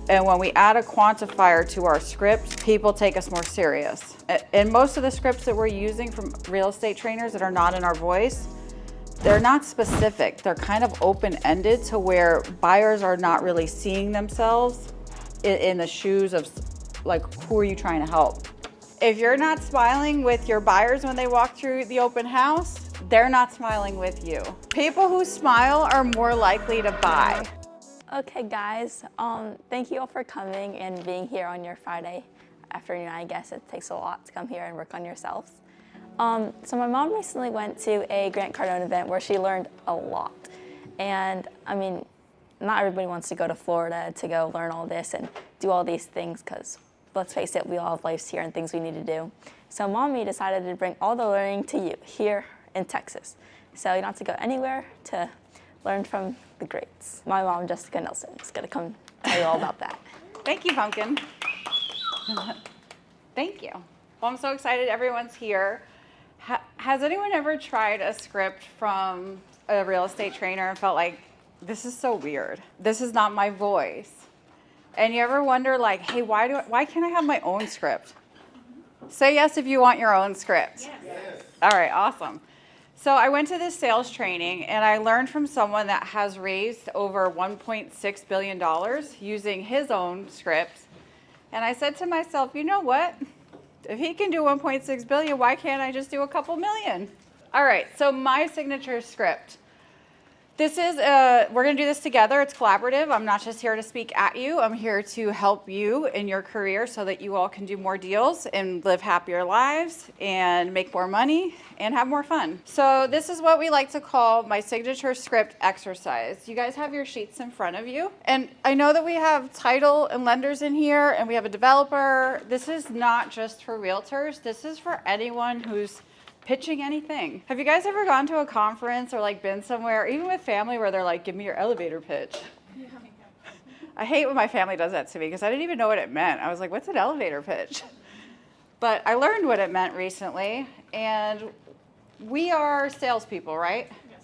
And when we add a quantifier to our script, people take us more serious. And most of the scripts that we're using from real estate trainers that are not in our voice, they're not specific. They're kind of open-ended to where buyers are not really seeing themselves in the shoes of, like, who are you trying to help? If you're not smiling with your buyers when they walk through the open house, they're not smiling with you. People who smile are more likely to buy. Okay guys, thank you all for coming and being here on your Friday afternoon. I guess it takes a lot to come here and work on yourselves. So my mom recently went to a Grant Cardone event where she learned a lot. And I mean, not everybody wants to go to Florida to go learn all this and do all these things because, let's face it, we all have lives here and things we need to do. So Mommy decided to bring all the learning to you here in Texas. So you don't have to go anywhere to learn from the greats. My mom, Jessica Nelson, is gonna come tell you all about that. Thank you, Pumpkin. Thank you. Well, I'm so excited everyone's here. Has anyone ever tried a script from a real estate trainer and felt like, this is so weird. This is not my voice. And you ever wonder like, hey, why can't I have my own script? Say yes if you want your own script. Yes. All right, awesome. So I went to this sales training and I learned from someone that has raised over $1.6 billion using his own script. And I said to myself, you know what? If he can do 1.6 billion, why can't I just do a couple million? All right, so my signature script. This is, we're gonna do this together. It's collaborative. I'm not just here to speak at you. I'm here to help you in your career so that you all can do more deals and live happier lives and make more money and have more fun. So this is what we like to call my signature script exercise. You guys have your sheets in front of you. And I know that we have title and lenders in here and we have a developer. This is not just for realtors. This is for anyone who's pitching anything. Have you guys ever gone to a conference or like been somewhere, even with family, where they're like, give me your elevator pitch? Yeah. I hate when my family does that to me because I didn't even know what it meant. I was like, what's an elevator pitch? But I learned what it meant recently, and we are salespeople, right? Yes.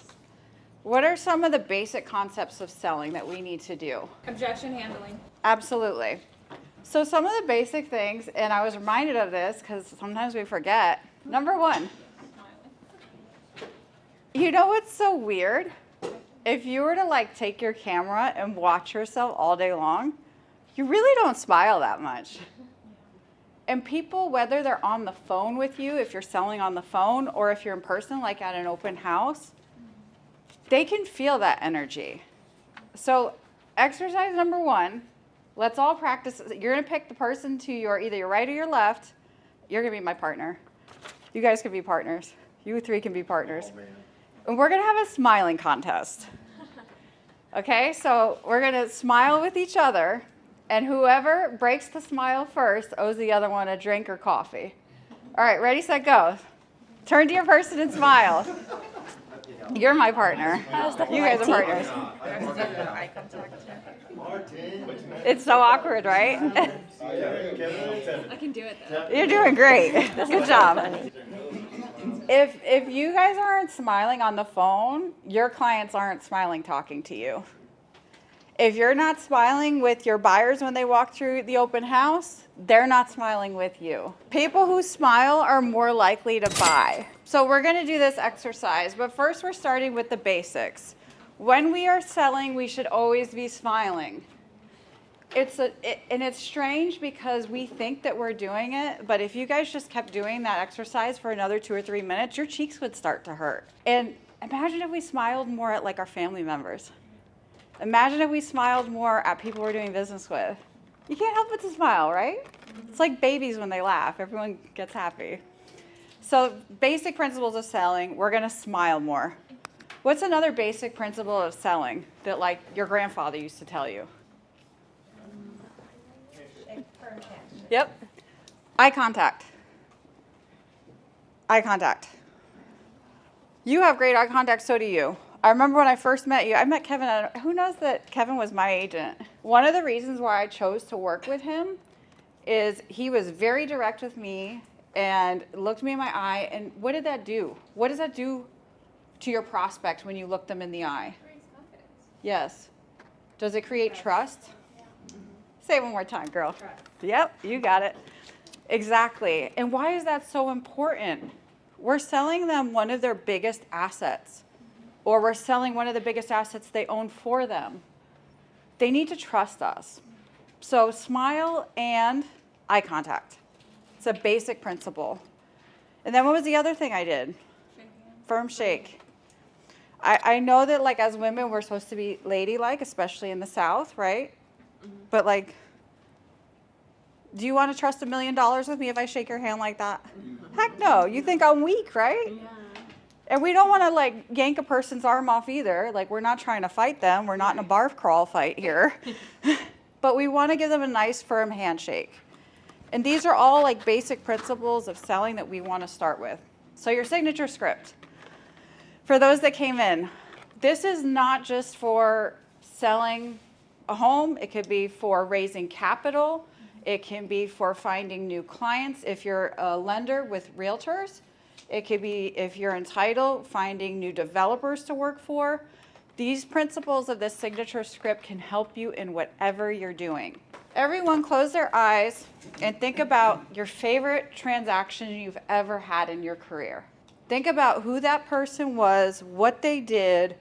What are some of the basic concepts of selling that we need to do? Objection handling. Absolutely. So some of the basic things, and I was reminded of this because sometimes we forget. Number one, you know what's so weird? If you were to like take your camera and watch yourself all day long, you really don't smile that much. And people, whether they're on the phone with you, if you're selling on the phone, or if you're in person, like at an open house, they can feel that energy. So exercise number one, let's all practice. You're gonna pick the person to your, either your right or your left. You're gonna be my partner. You guys can be partners. You three can be partners. Oh, and we're gonna have a smiling contest. Okay, so we're gonna smile with each other, and whoever breaks the smile first owes the other one a drink or coffee. All right, ready, set, go. Turn to your person and smile. You're my partner. You guys are partners. It's so awkward, right? I can do it though. You're doing great. Good job. If you guys aren't smiling on the phone, your clients aren't smiling talking to you. If you're not smiling with your buyers when they walk through the open house, they're not smiling with you. People who smile are more likely to buy. So we're going to do this exercise, but first we're starting with the basics. When we are selling, we should always be smiling. And it's strange because we think that we're doing it, but if you guys just kept doing that exercise for another 2 or 3 minutes, your cheeks would start to hurt. And imagine if we smiled more at like our family members. Imagine if we smiled more at people we're doing business with. You can't help but to smile, right? It's like babies when they laugh. Everyone gets happy. So basic principles of selling, we're gonna smile more. What's another basic principle of selling that like your grandfather used to tell you? Yep. Eye contact. Eye contact. You have great eye contact, so do you. I remember when I first met you, I met Kevin. Who knows that Kevin was my agent? One of the reasons why I chose to work with him is he was very direct with me and looked me in my eye. And what did that do? What does that do to your prospect when you look them in the eye? Creates confidence. Yes. Does it create trust? Say it one more time, girl. Yep, you got it. Exactly. And why is that so important? We're selling them one of their biggest assets, or we're selling one of the biggest assets they own for them. They need to trust us. So smile and eye contact. It's a basic principle. And then what was the other thing I did? Firm shake. I know that like as women we're supposed to be ladylike, especially in the South, right? But like, do you want to trust $1 million with me if I shake your hand like that? Heck no. You think I'm weak, right? Yeah. And we don't want to like yank a person's arm off either. Like we're not trying to fight them. We're not in a barf crawl fight here. But we want to give them a nice firm handshake. And these are all like basic principles of selling that we want to start with. So your signature script. For those that came in, this is not just for selling a home. It could be for raising capital. It can be for finding new clients if you're a lender with realtors. It could be if you're in title, finding new developers to work for. These principles of this signature script can help you in whatever you're doing. Everyone close their eyes and think about your favorite transaction you've ever had in your career. Think about who that person was, what they did,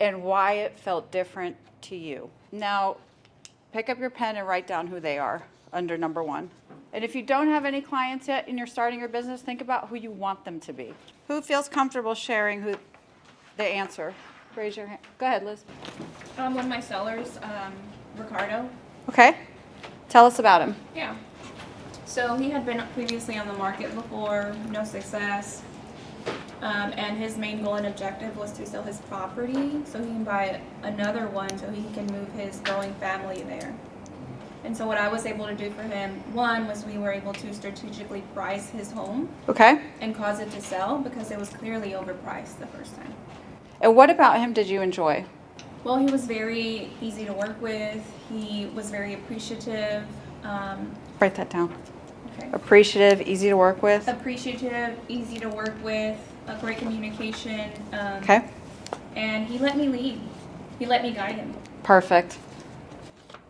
and why it felt different to you. Now, pick up your pen and write down who they are under number 1. And if you don't have any clients yet and you're starting your business, think about who you want them to be. Who feels comfortable sharing who the answer? Raise your hand. Go ahead, Liz. One of my sellers, Ricardo. Okay. Tell us about him. Yeah. So he had been previously on the market before, no success. And his main goal and objective was to sell his property so he can buy another one so he can move his growing family there. And so what I was able to do for him, one, was we were able to strategically price his home. Okay. And cause it to sell because it was clearly overpriced the first time. And what about him did you enjoy? Well, he was very easy to work with. He was very appreciative. Write that down. Okay. Appreciative, easy to work with. Appreciative, easy to work with, a great communication. Okay. And he let me lead. He let me guide him. Perfect.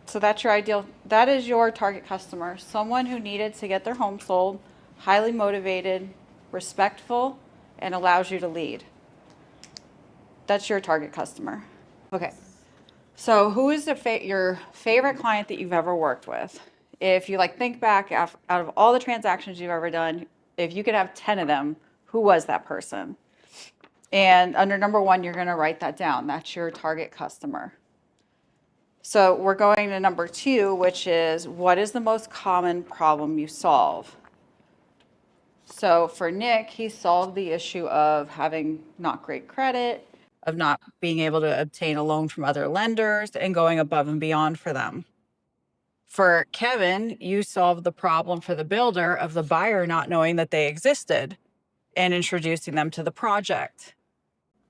So that's your ideal, that is your target customer. Someone who needed to get their home sold, highly motivated, respectful, and allows you to lead. That's your target customer. Okay. So who is your favorite client that you've ever worked with? If you like think back out of all the transactions you've ever done, if you could have 10 of them, who was that person? And under number 1, you're going to write that down. That's your target customer. So we're going to number 2, which is what is the most common problem you solve? So for Nick, he solved the issue of having not great credit, of not being able to obtain a loan from other lenders and going above and beyond for them. For Kevin, you solved the problem for the builder of the buyer not knowing that they existed and introducing them to the project.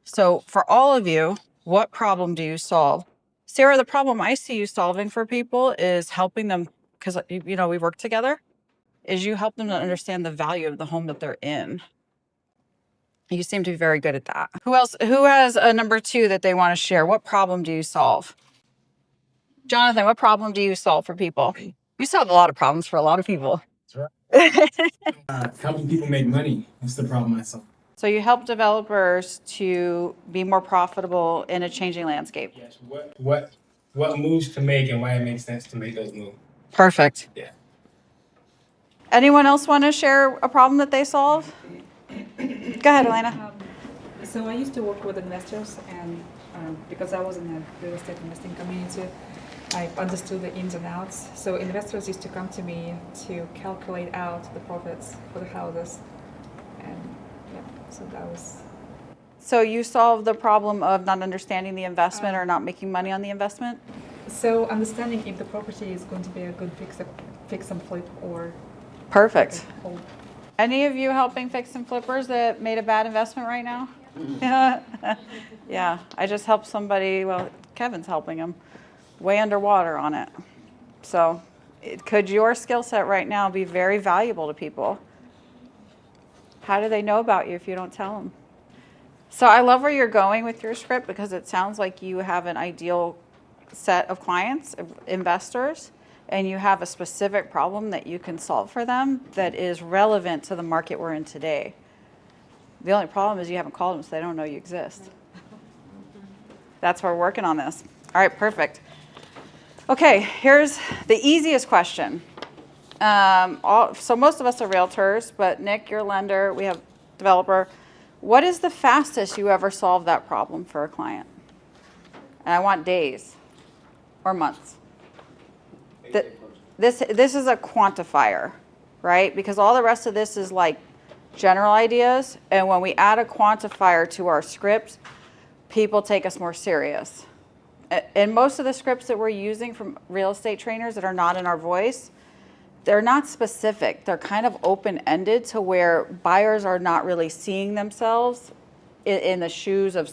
So for all of you, what problem do you solve? Sarah, the problem I see you solving for people is helping them, because we work together, is you help them to understand the value of the home that they're in. You seem to be very good at that. Who else? Who has a number 2 that they want to share? What problem do you solve? Jonathan, what problem do you solve for people? You solve a lot of problems for a lot of people. That's right. Helping people make money is the problem I solve. So you help developers to be more profitable in a changing landscape. Yes. What moves to make and why it makes sense to make those moves. Perfect. Yeah. Anyone else want to share a problem that they solve? Go ahead, Elena. So I used to work with investors, and because I was in a real estate investing community, I understood the ins and outs. So investors used to come to me to calculate out the profits for the houses, and so that was. So you solve the problem of not understanding the investment or not making money on the investment? So understanding if the property is going to be a good fix and flip or. Perfect. Hold. Any of you helping fix and flippers that made a bad investment right now? Yeah. Yeah, I just helped somebody, well, Kevin's helping him, way underwater on it. So could your skill set right now be very valuable to people? How do they know about you if you don't tell them? So I love where you're going with your script because it sounds like you have an ideal set of clients, investors, and you have a specific problem that you can solve for them that is relevant to the market we're in today. The only problem is you haven't called them, so they don't know you exist. That's why we're working on this. All right, perfect. Okay, here's the easiest question. So most of us are realtors, but Nick, you're a lender, we have developer. What is the fastest you ever solved that problem for a client? And I want days or months. This is a quantifier, right? Because all the rest of this is like general ideas, and when we add a quantifier to our script, people take us more serious. And most of the scripts that we're using from real estate trainers that are not in our voice, they're not specific. They're kind of open-ended to where buyers are not really seeing themselves in the shoes of,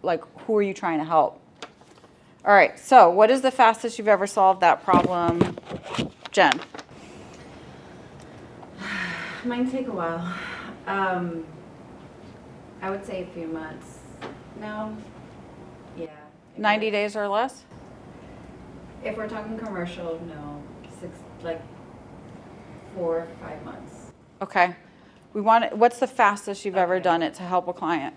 like, who are you trying to help? All right, so what is the fastest you've ever solved that problem, Jen? Mine take a while. I would say a few months. No? Yeah. 90 days or less? If we're talking commercial, no. 4 or 5 months. Okay. What's the fastest you've ever done it to help a client?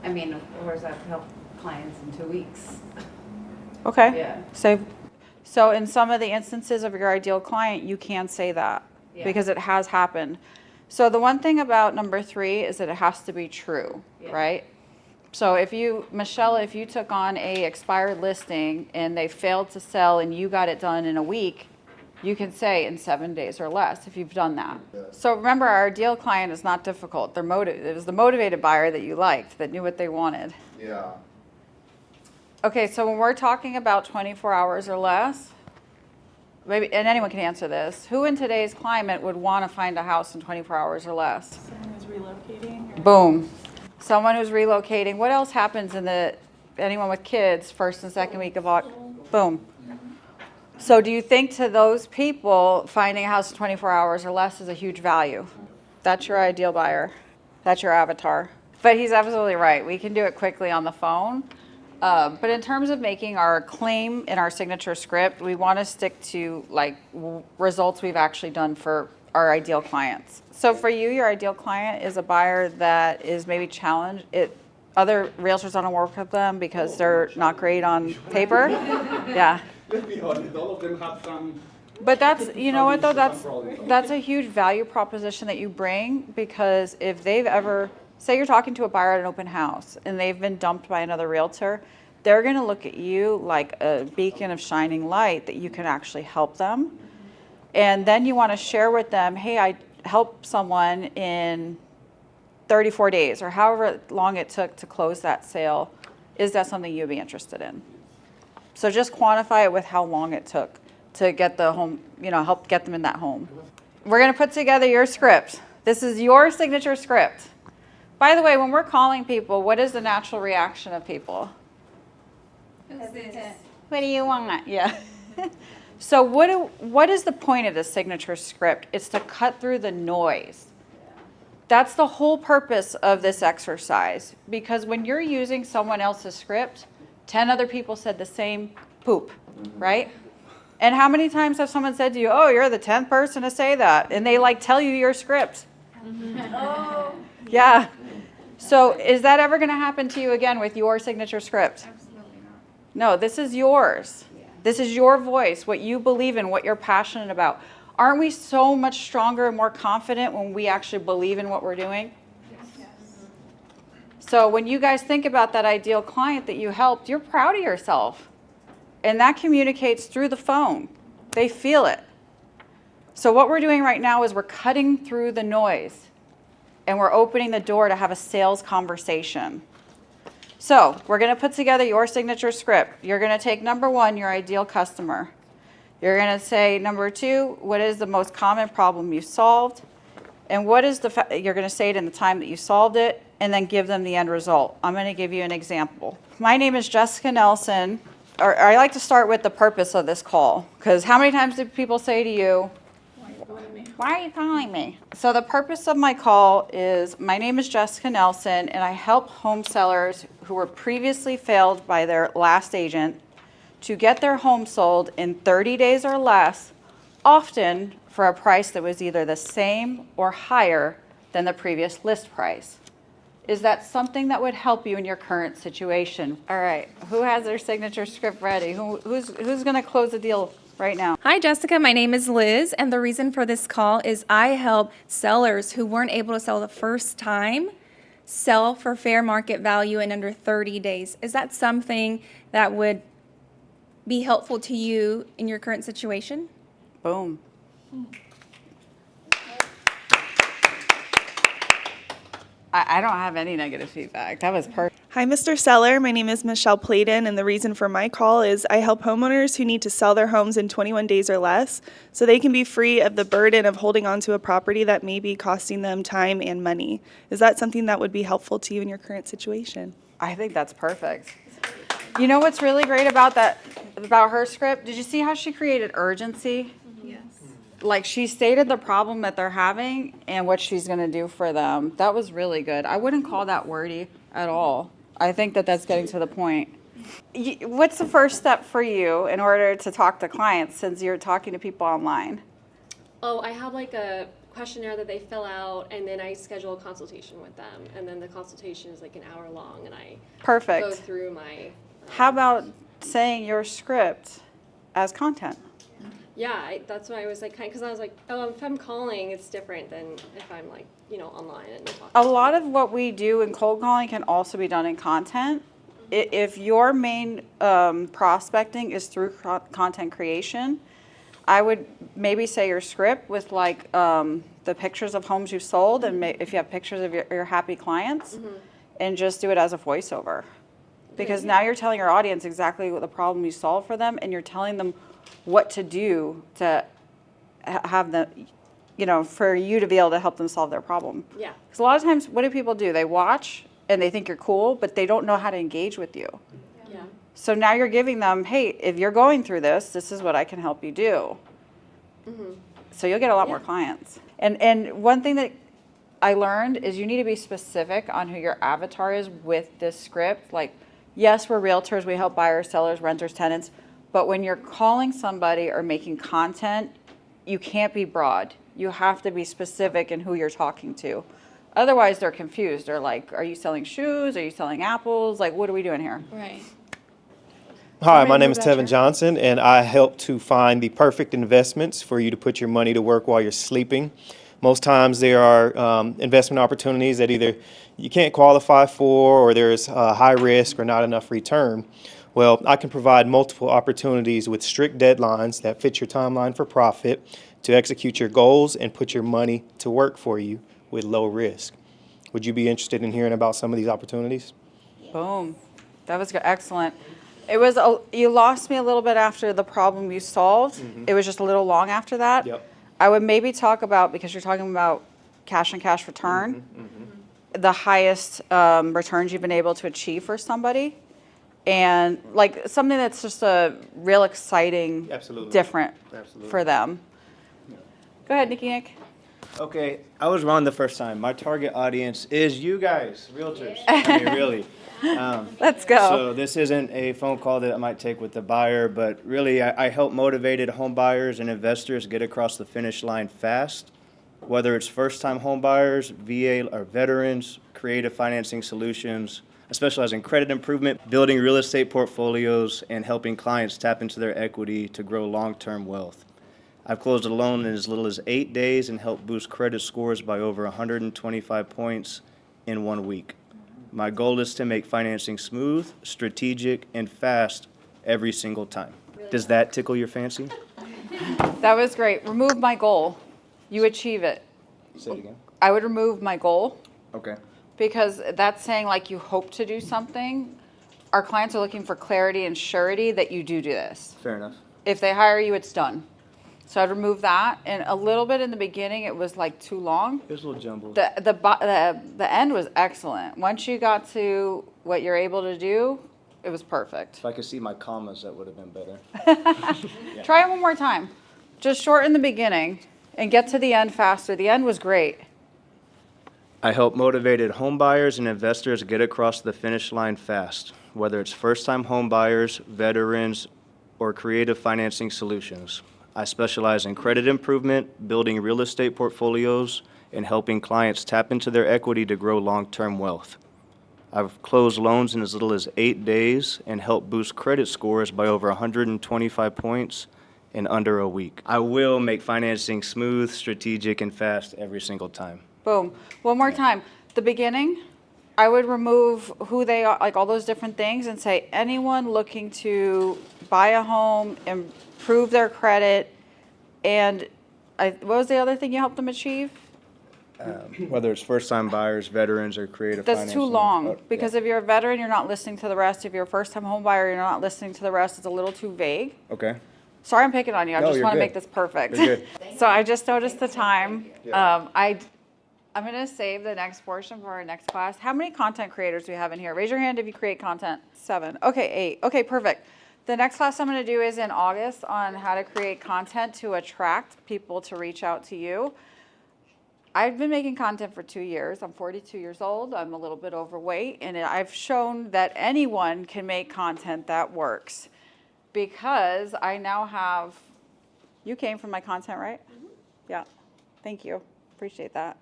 I mean, of course, I've helped clients in 2 weeks. Okay. Yeah. So in some of the instances of your ideal client, you can say that because it has happened. So the one thing about number 3 is that it has to be true, right? So Michelle, if you took on a expired listing and they failed to sell and you got it done in a week, you can say in 7 days or less if you've done that. So remember, our ideal client is not difficult. It was the motivated buyer that you liked, that knew what they wanted. Yeah. Okay, so when we're talking about 24 hours or less, maybe, and anyone can answer this, who in today's climate would want to find a house in 24 hours or less? Someone who's relocating. Boom. Someone who's relocating. What else happens anyone with kids, first and second week of August? Boom. So do you think to those people, finding a house in 24 hours or less is a huge value? That's your ideal buyer. That's your avatar. But he's absolutely right. We can do it quickly on the phone. But in terms of making our claim in our signature script, we want to stick to results we've actually done for our ideal clients. So for you, your ideal client is a buyer that is maybe challenged. Other realtors don't work with them because they're not great on paper. Yeah. Let's be honest, all of them have some. But that's, you know what though, that's a huge value proposition that you bring, because if they've ever, say you're talking to a buyer at an open house and they've been dumped by another realtor, they're going to look at you like a beacon of shining light that you can actually help them. And then you want to share with them, hey, I helped someone in 34 days or however long it took to close that sale. Is that something you'd be interested in? So just quantify it with how long it took to get the home, help get them in that home. We're going to put together your script. This is your signature script. By the way, when we're calling people, what is the natural reaction of people? What do you want? Yeah. So what is the point of this signature script? It's to cut through the noise. That's the whole purpose of this exercise. Because when you're using someone else's script, 10 other people said the same poop, right? And how many times have someone said to you, oh, you're the 10th person to say that? And they tell you your script. Oh. Yeah. So is that ever going to happen to you again with your signature script? Absolutely not. No, this is yours. This is your voice, what you believe in, what you're passionate about. Aren't we so much stronger and more confident when we actually believe in what we're doing? Yes. So when you guys think about that ideal client that you helped, you're proud of yourself. And that communicates through the phone. They feel it. So what we're doing right now is we're cutting through the noise. And we're opening the door to have a sales conversation. So we're going to put together your signature script. You're going to take number 1, your ideal customer. You're going to say number 2, what is the most common problem you solved? And what is you're going to say it in the time that you solved it, and then give them the end result. I'm going to give you an example. My name is Jessica Nelson. Or I like to start with the purpose of this call, because how many times do people say to you, why are you calling me? So the purpose of my call is, my name is Jessica Nelson, and I help home sellers who were previously failed by their last agent to get their home sold in 30 days or less, often for a price that was either the same or higher than the previous list price. Is that something that would help you in your current situation? All right, who has their signature script ready? Who's going to close the deal right now? Hi, Jessica. My name is Liz, and the reason for this call is I help sellers who weren't able to sell the first time sell for fair market value in under 30 days. Is that something that would be helpful to you in your current situation? Boom. I don't have any negative feedback. That was perfect. Hi, Mr. Seller. My name is Michelle Playden, and the reason for my call is I help homeowners who need to sell their homes in 21 days or less so they can be free of the burden of holding on to a property that may be costing them time and money. Is that something that would be helpful to you in your current situation? I think that's perfect. You know what's really great about her script? Did you see how she created urgency? Yes. Like she stated the problem that they're having and what she's going to do for them. That was really good. I wouldn't call that wordy at all. I think that that's getting to the point. What's the first step for you in order to talk to clients since you're talking to people online? Oh, I have like a questionnaire that they fill out, and then I schedule a consultation with them, and then the consultation is like an hour long, and I Perfect. go through my. How about saying your script as content? Yeah, that's why I was like, because I was like, oh, if I'm calling, it's different than if I'm like, online and talking. A lot of what we do in cold calling can also be done in content. If your main prospecting is through content creation, I would maybe say your script with like the pictures of homes you've sold, and if you have pictures of your happy clients, and just do it as a voiceover. Because now you're telling your audience exactly what the problem you solve for them, and you're telling them what to do to have them, for you to be able to help them solve their problem. Yeah. Because a lot of times, what do people do? They watch and they think you're cool, but they don't know how to engage with you. Yeah. So now you're giving them, hey, if you're going through this is what I can help you do. So you'll get a lot more clients. And one thing that I learned is you need to be specific on who your avatar is with this script. Like, yes, we're realtors, we help buyers, sellers, renters, tenants, but when you're calling somebody or making content, you can't be broad. You have to be specific in who you're talking to. Otherwise, they're confused. They're like, are you selling shoes? Are you selling apples? Like, what are we doing here? Right. Hi, my name is Tevin Johnson, and I help to find the perfect investments for you to put your money to work while you're sleeping. Most times there are investment opportunities that either you can't qualify for, or there's high risk or not enough return. Well, I can provide multiple opportunities with strict deadlines that fit your timeline for profit to execute your goals and put your money to work for you with low risk. Would you be interested in hearing about some of these opportunities? Boom. That was good. Excellent. It was you lost me a little bit after the problem you solved. It was just a little long after that. Yep. I would maybe talk about, because you're talking about cash on cash return, the highest returns you've been able to achieve for somebody. And like something that's just a real exciting, Absolutely. different Absolutely. for them. Go ahead, Nick. Okay, I was wrong the first time. My target audience is you guys, realtors. I mean, really. Let's go. So this isn't a phone call that I might take with the buyer, but really I help motivated home buyers and investors get across the finish line fast. Whether it's first-time home buyers, VA or veterans, creative financing solutions. I specialize in credit improvement, building real estate portfolios, and helping clients tap into their equity to grow long-term wealth. I've closed a loan in as little as 8 days and helped boost credit scores by over 125 points in 1 week. My goal is to make financing smooth, strategic, and fast every single time. Does that tickle your fancy? That was great. Remove my goal. You achieve it. Say it again. I would remove my goal. Okay. Because that's saying like you hope to do something. Our clients are looking for clarity and surety that you do this. Fair enough. If they hire you, it's done. So I'd remove that. And a little bit in the beginning, it was like too long. It was a little jumbled. The end was excellent. Once you got to what you're able to do, it was perfect. If I could see my commas, that would have been better. Try it one more time. Just shorten the beginning and get to the end faster. The end was great. I help motivated home buyers and investors get across the finish line fast, whether it's first-time home buyers, veterans, or creative financing solutions. I specialize in credit improvement, building real estate portfolios, and helping clients tap into their equity to grow long-term wealth. I've closed loans in as little as 8 days and helped boost credit scores by over 125 points in under a week. I will make financing smooth, strategic, and fast every single time. Boom. One more time. The beginning, I would remove who they are, like all those different things, and say anyone looking to buy a home, improve their credit, and what was the other thing you helped them achieve? Whether it's first-time buyers, veterans, or creative financing. That's too long, because if you're a veteran, you're not listening to the rest. If you're a first-time home buyer, you're not listening to the rest. It's a little too vague. Okay. Sorry I'm picking on you. I No, just you're want to good. make this perfect. You're good. So I just noticed the time. Yeah. I'm going to save the next portion for our next class. How many content creators do we have in here? Raise your hand if you create content. 7. Okay, 8. Okay, perfect. The next class I'm going to do is in August on how to create content to attract people to reach out to you. I've been making content for 2 years. I'm 42 years old. I'm a little bit overweight, and I've shown that anyone can make content that works because I now have, you came from my content, right? Mm-hmm. Yeah. Thank you. Appreciate that.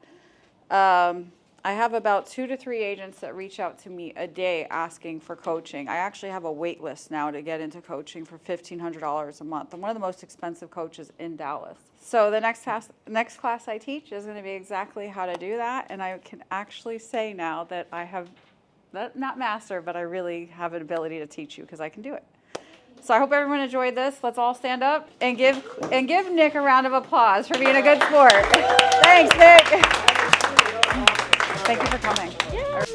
I have about 2 to 3 agents that reach out to me a day asking for coaching. I actually have a wait list now to get into coaching for $1,500 a month. I'm one of the most expensive coaches in Dallas. So the next class I teach is going to be exactly how to do that. And I can actually say now that I have, not master, but I really have an ability to teach you because I can do it. So I hope everyone enjoyed this. Let's all stand up and give Nick a round of applause for being a good sport. Thanks, Nick. Thank you for coming.